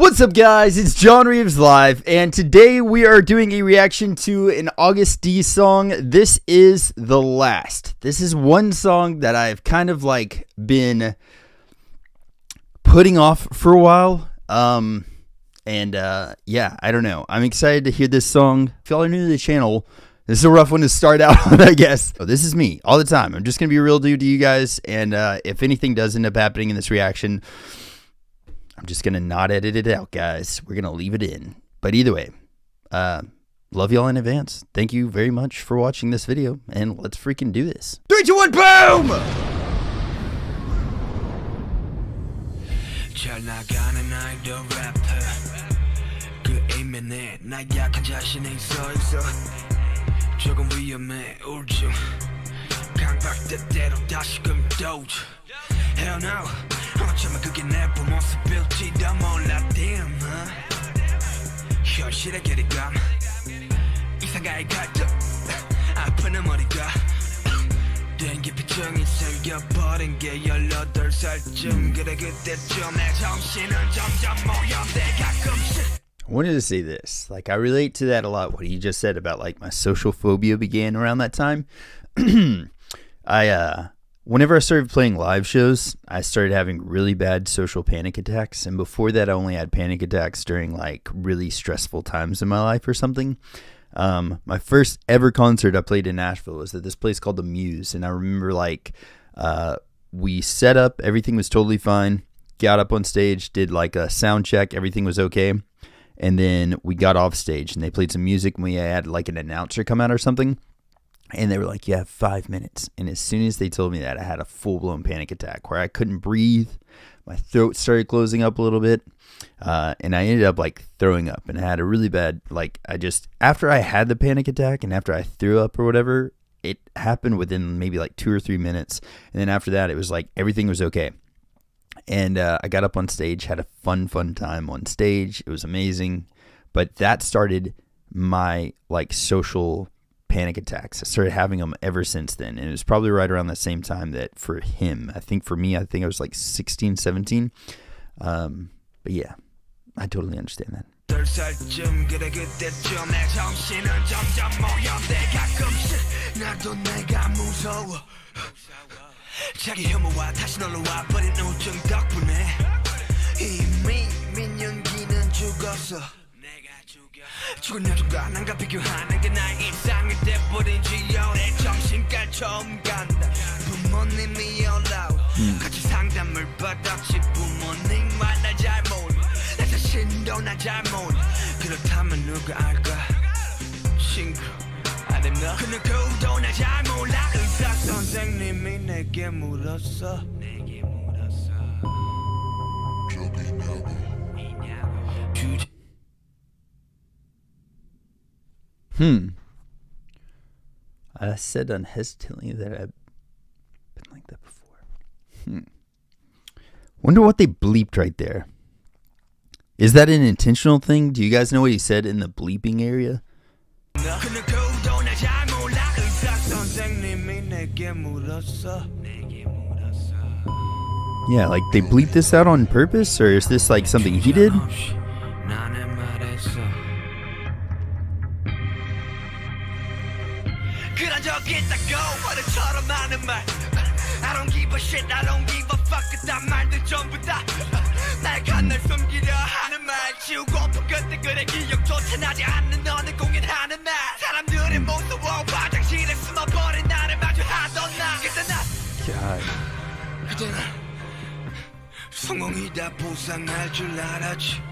What's up, guys? It's John Reeves Live, and today we are doing a reaction to an Agust song. This is The Last. This is one song that I've kind of like been putting off for a while. Yeah, I don't know. I'm excited to hear this song. If y'all are new to the channel, this is a rough one to start out on, I guess. So this is me all the time. I'm just going to be a real dude to you guys, and if anything does end up happening in this reaction, I'm just going to not edit it out, guys. We're going to leave it in. But either way, love y'all in advance. Thank you very much for watching this video, and let's freaking do this. 3, 2, 1, boom! Hell no. 어쩌면 그게 내 모습일지도 몰라. Damn, 현실의 괴리감, 이상가의 갈등, 아픈 머리가 된 깊이증이 생겨버린 게 18살쯤. 그래 그때쯤 내 정신은 점점 모여대 가끔씩. I wanted to say this. Like, I relate to that a lot, what he just said about like my social phobia began around that time. Whenever I started playing live shows, I started having really bad social panic attacks. And before that, I only had panic attacks during like really stressful times in my life or something. My first ever concert I played in Nashville was at this place called The Muse. And I remember like we set up, everything was totally fine. Got up on stage, did like a sound check, everything was okay. And then we got off stage and they played some music and we had like an announcer come out or something. And they were like, you have 5 minutes. And as soon as they told me that, I had a full-blown panic attack where I couldn't breathe. My throat started closing up a little bit. And I ended up like throwing up. And I had a really bad, like, after I had the panic attack and after I threw up or whatever, it happened within maybe like 2 or 3 minutes. And then after that, it was like everything was okay. And I got up on stage, had a fun time on stage. It was amazing. But that started my like social panic attacks. I started having them ever since then, and it was probably right around the same time that for him. I think for me, I think I was like 16, 17. But yeah, I totally understand that. 죽은 여자가 난가 비교하는 게 나의 일상이 돼버린지요. 내 정신까지 처음 간다. 부모님이 올라오 같이 상담을 받았지. 부모님만 날 잘 모르, 내 자신도 날 잘 모르. 그렇다면 누가 알까? 친구 아님 너. 그 누구도 날 잘 몰라. 의사 선생님이 내게 물었어. I said unhesitantly that I've been like that before. Wonder what they bleeped right there. Is that an intentional thing? Do you guys know what he said in the bleeping area? Yeah, like they bleeped this out on purpose, or is this like something he did? I don't give a shit, I don't give a fuck. 그딴 말들 전부 다 날 간날 숨기려 하는 말. 지우고픈 그때 기억조차 나지 않는 너는 공연하는 날. 사람들이 무서워 화장실에 숨어버린 나를 마주하던 나. 그때는 성공이다 보상할 줄 알았지.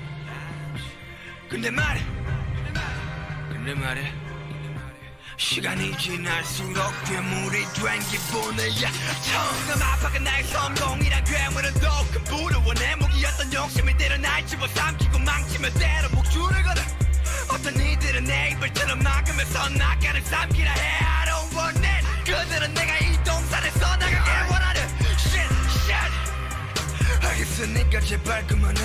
근데 말해 시간이 지날수록 괴물이 된 기분이야. 처음 아빠가 나의 성공이란 괴물은 더 큰 부러워. 내 무기였던 욕심이 들어 날 집어삼키고 망치며 때려 목줄을 걸어. 어떤 이들은 내 입을 틀어 막으면서 낙하를 삼키라 해. I don't want it. 그들은 내가 이 동산에 써나가게 원하는 shit. 알겠으니까 제발 그만해.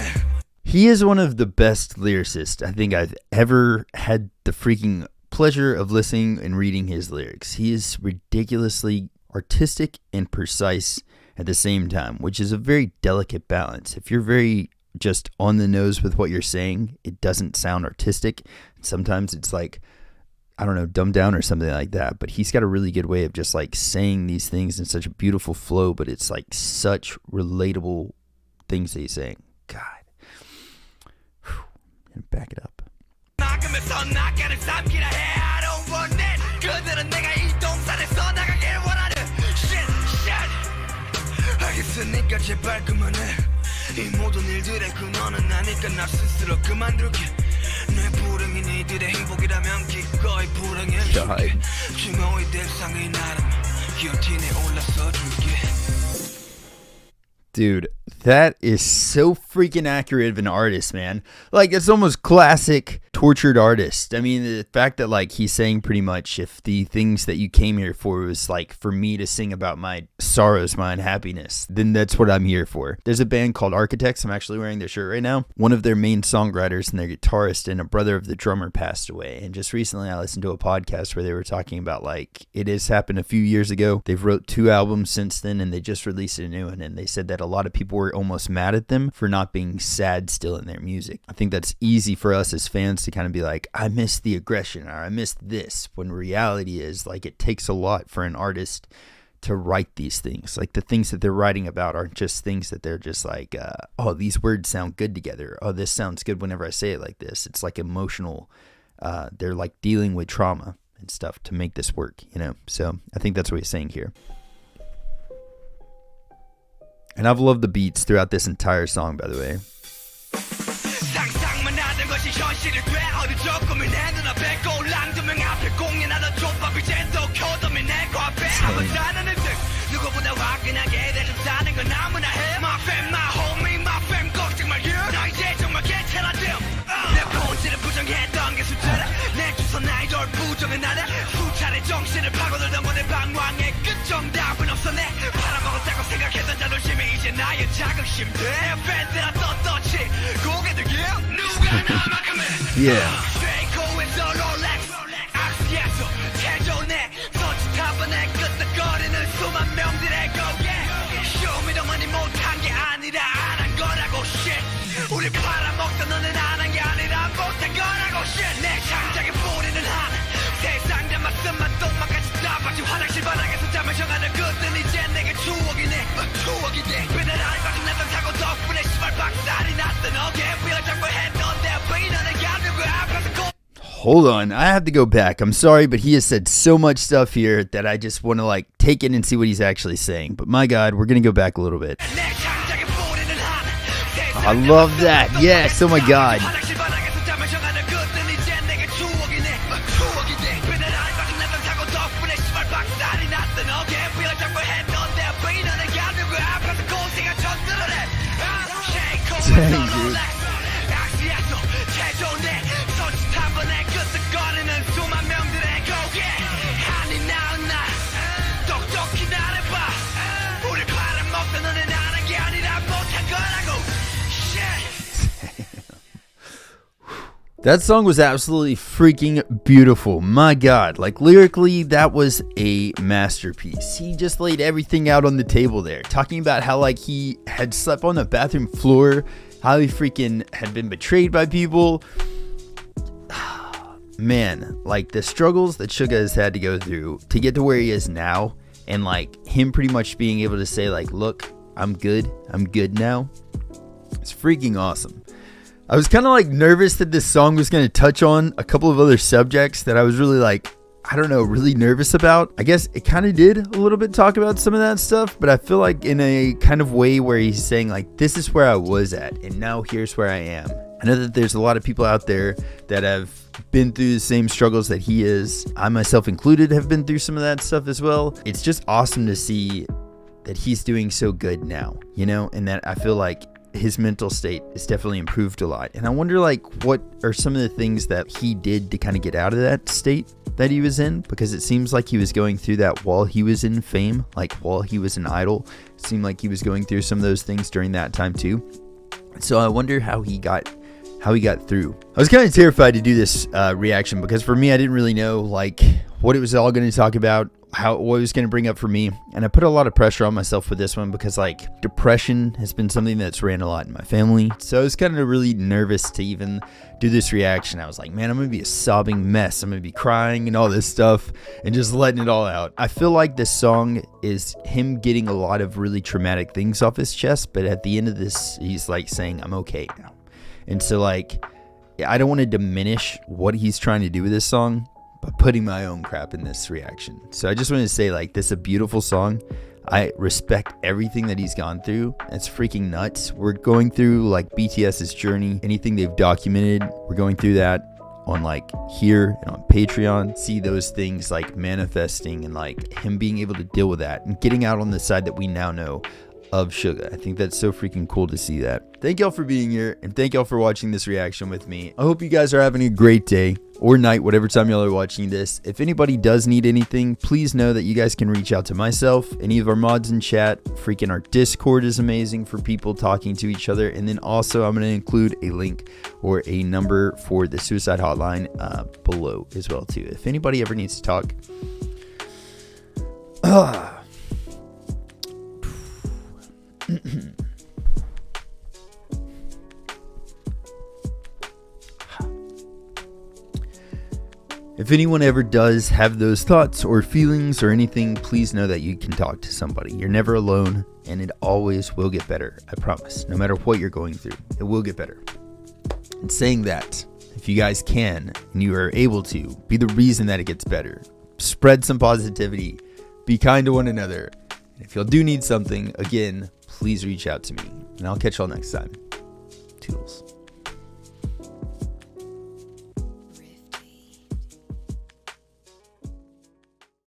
He is one of the best lyricists I think I've ever had the freaking pleasure of listening and reading his lyrics. He is ridiculously artistic and precise at the same time, which is a very delicate balance. If you're very just on the nose with what you're saying. It doesn't sound artistic. Sometimes it's like, I don't know, dumbed down or something like that. But he's got a really good way of just like saying these things in such a beautiful flow, but it's like such relatable things that he's saying. God. Whew. I'm gonna back it up. 이 모든 일들의 근원은 나니까 나 스스로 그만둘게 내 불행이 니들의 행복이라면 기꺼이 불행해줄게 증오의 대상이 나라면 기어틴에 올라서 줄게. Dude, that is so freaking accurate of an artist, man. Like, it's almost classic tortured artist. I mean, the fact that, like, he's saying pretty much if the things that you came here for was, like, for me to sing about my sorrows, my unhappiness, then that's what I'm here for. There's a band called Architects. I'm actually wearing their shirt right now. One of their main songwriters and their guitarist and a brother of the drummer passed away. And just recently I listened to a podcast where they were talking about, like, it has happened a few years ago. They've wrote 2 albums since then, and they just released a new one. And they said that a lot of people were almost mad at them for not being sad still in their music. I think that's easy for us as fans to kind of be like, I miss the aggression, or I miss this, when reality is like it takes a lot for an artist to write these things. Like the things that they're writing about aren't just things that they're just like, oh, these words sound good together. Oh, this sounds good whenever I say it like this. It's like emotional. They're like dealing with trauma and stuff to make this work, you know? So I think that's what he's saying here. And I've loved the beats throughout this entire song, by the way. Yeah. Hold on, I have to go back. I'm sorry, but he has said so much stuff here that I just want to like take it and see what he's actually saying. But my God, we're going to go back a little bit. I love that. Yes, oh my God. Dang, dude. That song was absolutely freaking beautiful. My God, like lyrically, that was a masterpiece. He just laid everything out on the table there, talking about how like he had slept on the bathroom floor, how he freaking had been betrayed by people. Man, like the struggles that Suga has had to go through to get to where he is now, and like him pretty much being able to say like, look, I'm good now. It's freaking awesome. I was kind of like nervous that this song was going to touch on a couple of other subjects that I was really like, I don't know, really nervous about. I guess it kind of did a little bit talk about some of that stuff, but I feel like in a kind of way where he's saying like, this is where I was at and now here's where I am. I know that there's a lot of people out there that have been through the same struggles that he is. I myself included have been through some of that stuff as well. It's just awesome to see that he's doing so good now, you know, and that I feel like his mental state is definitely improved a lot. And I wonder like what are some of the things that he did to kind of get out of that state that he was in, because it seems like he was going through that while he was in fame, like while he was an idol. It seemed like he was going through some of those things during that time too. So I wonder how he got through. I was kind of terrified to do this reaction because for me, I didn't really know like what it was all going to talk about. what I was going to bring up for me. And I put a lot of pressure on myself with this one because like depression has been something that's ran a lot in my family. So I was kind of really nervous to even do this reaction. I was like, man, I'm going to be a sobbing mess. I'm going to be crying and all this stuff and just letting it all out. I feel like this song is him getting a lot of really traumatic things off his chest. But at the end of this, he's like saying, I'm okay now. And so like, I don't want to diminish what he's trying to do with this song, but putting my own crap in this reaction. So I just wanted to say, like, this is a beautiful song. I respect everything that he's gone through. It's freaking nuts. We're going through like BTS's journey, anything they've documented. We're going through that on like here and on Patreon. See those things like manifesting and like him being able to deal with that and getting out on the side that we now know of Suga. I think that's so freaking cool to see that. Thank y'all for being here, and thank y'all for watching this reaction with me. I hope you guys are having a great day or night, whatever time y'all are watching this. If anybody does need anything, please know that you guys can reach out to myself, any of our mods in chat. Freaking our Discord is amazing for people talking to each other. And then also I'm going to include a link or a number for the suicide hotline below as well too. If anybody ever needs to talk. If anyone ever does have those thoughts or feelings or anything, please know that you can talk to somebody. You're never alone, and it always will get better. I promise. No matter what you're going through, it will get better. And saying that, if you guys can and you are able to, be the reason that it gets better. Spread some positivity. Be kind to one another. And if y'all do need something, again, please reach out to me. And I'll catch y'all next time. Toodles.